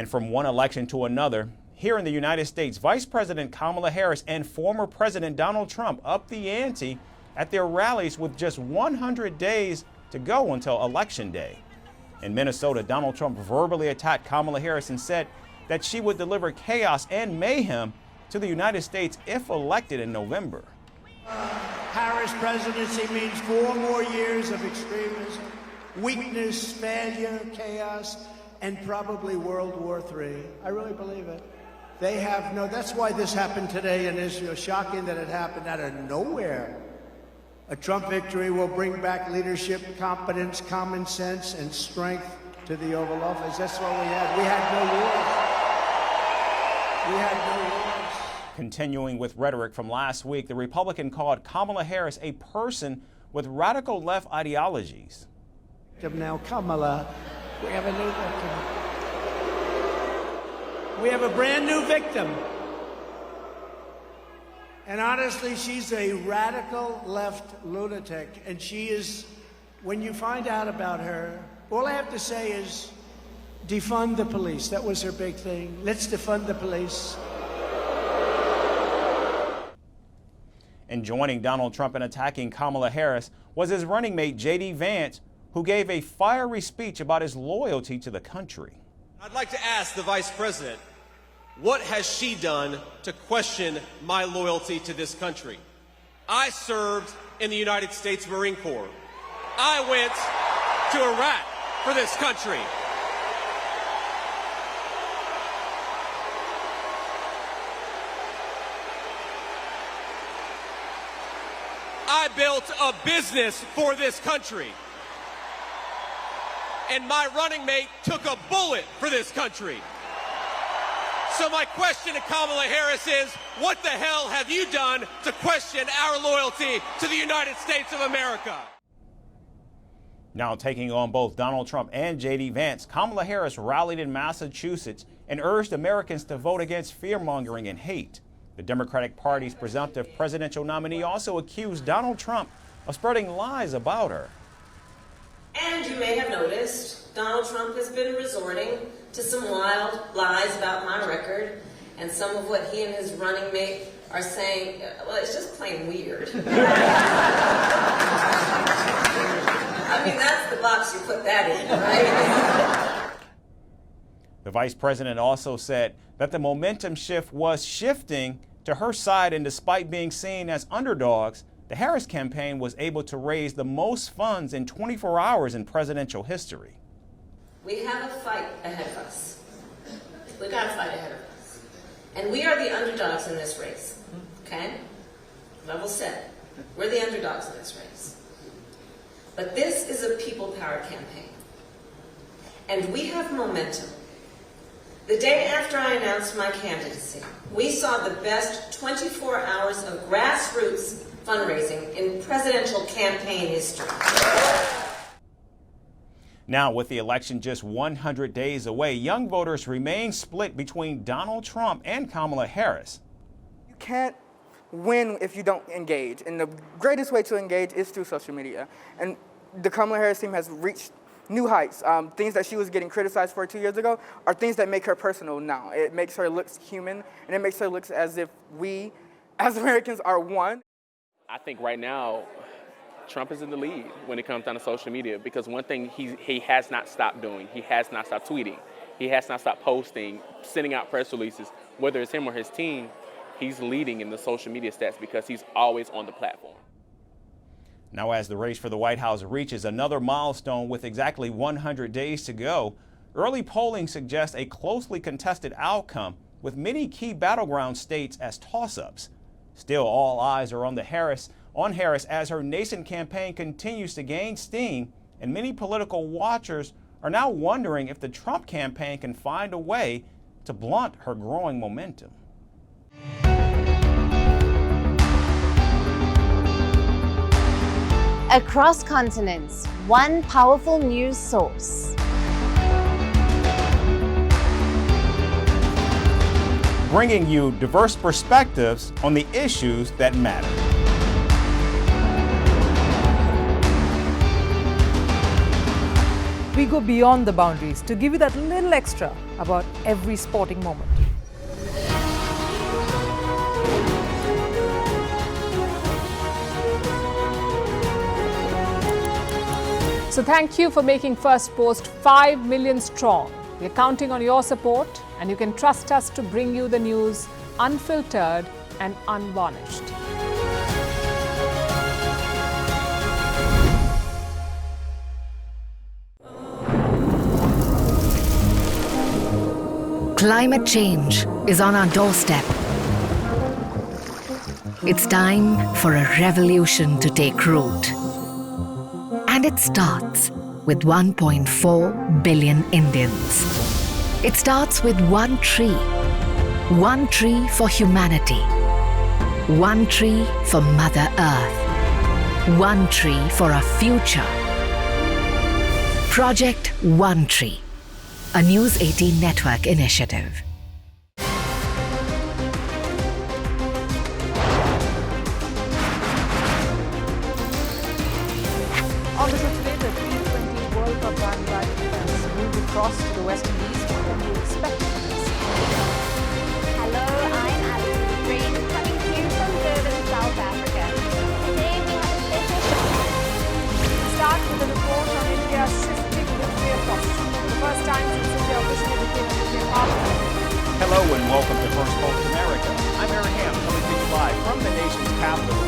And from one election to another, here in the United States, Vice President Kamala Harris and former President Donald Trump upped the ante at their rallies with just 100 days to go until Election Day. In Minnesota, Donald Trump verbally attacked Kamala Harris and said that she would deliver chaos and mayhem to the United States if elected in November. Harris presidency means 4 more years of extremism, weakness, failure, chaos, and probably World War III. I really believe it. That's why this happened today in Israel. Shocking that it happened out of nowhere. A Trump victory will bring back leadership, competence, common sense, and strength to the Oval Office. That's what we had. We had no wars. We had no wars. Continuing with rhetoric from last week, the Republican called Kamala Harris a person with radical left ideologies. Now, Kamala, we have a new victim. We have a brand new victim. And honestly, she's a radical left lunatic. And she is, when you find out about her, all I have to say is defund the police. That was her big thing. Let's defund the police. And joining Donald Trump in attacking Kamala Harris was his running mate JD Vance, who gave a fiery speech about his loyalty to the country. I'd like to ask the Vice President, what has she done to question my loyalty to this country? I served in the United States Marine Corps. I went to Iraq for this country. I built a business for this country. And my running mate took a bullet for this country. So my question to Kamala Harris is, what the hell have you done to question our loyalty to the United States of America? Now taking on both Donald Trump and JD Vance, Kamala Harris rallied in Massachusetts and urged Americans to vote against fear-mongering and hate. The Democratic Party's presumptive presidential nominee also accused Donald Trump of spreading lies about her. And you may have noticed, Donald Trump has been resorting to some wild lies about my record, and some of what he and his running mate are saying, well, it's just plain weird. I mean, that's the box you put that in, right? The vice president also said that the momentum shift was shifting to her side, and despite being seen as underdogs, the Harris campaign was able to raise the most funds in 24 hours in presidential history. We have a fight ahead of us. We've got a fight ahead of us. And we are the underdogs in this race, okay? Level set. We're the underdogs in this race. But this is a people power campaign. And we have momentum. The day after I announced my candidacy, we saw the best 24 hours of grassroots fundraising in presidential campaign history. Now, with the election just 100 days away, young voters remain split between Donald Trump and Kamala Harris. You can't win if you don't engage, and the greatest way to engage is through social media. And the Kamala Harris team has reached new heights. Things that she was getting criticized for 2 years ago are things that make her personal now. It makes her look human, and it makes her look as if we, as Americans, are one. I think right now, Trump is in the lead when it comes down to social media, because one thing he has not stopped doing, he has not stopped tweeting, he has not stopped posting, sending out press releases. Whether it's him or his team, he's leading in the social media stats because he's always on the platform. Now, as the race for the White House reaches another milestone with exactly 100 days to go, early polling suggests a closely contested outcome with many key battleground states as toss-ups. Still, all eyes are on Harris as her nascent campaign continues to gain steam, and many political watchers are now wondering if the Trump campaign can find a way to blunt her growing momentum. Across continents, one powerful news source. Bringing you diverse perspectives on the issues that matter. we go beyond the boundaries to give you that little extra about every sporting moment. So thank you for making Firstpost 5 million strong. We're counting on your support, and you can trust us to bring you the news unfiltered and unvarnished. Climate change is on our doorstep. It's time for a revolution to take root. And it starts with 1.4 billion Indians. It starts with one tree for humanity, one tree for Mother Earth, one tree for our future. Project One Tree, a News 18 network initiative. On the show today, the T20 World Cup bandwagon has moved across to the West Indies. What can you expect from this? Hello, I'm Alison Green, coming to you from Durban, South Africa. Today we have a special show. We'll start with a report on India's shifting nuclear posture. For the first time since India officially became a nuclear power. Hello and welcome to Firstpost America. I'm Aaron Ham, coming to you live from the nation's capital,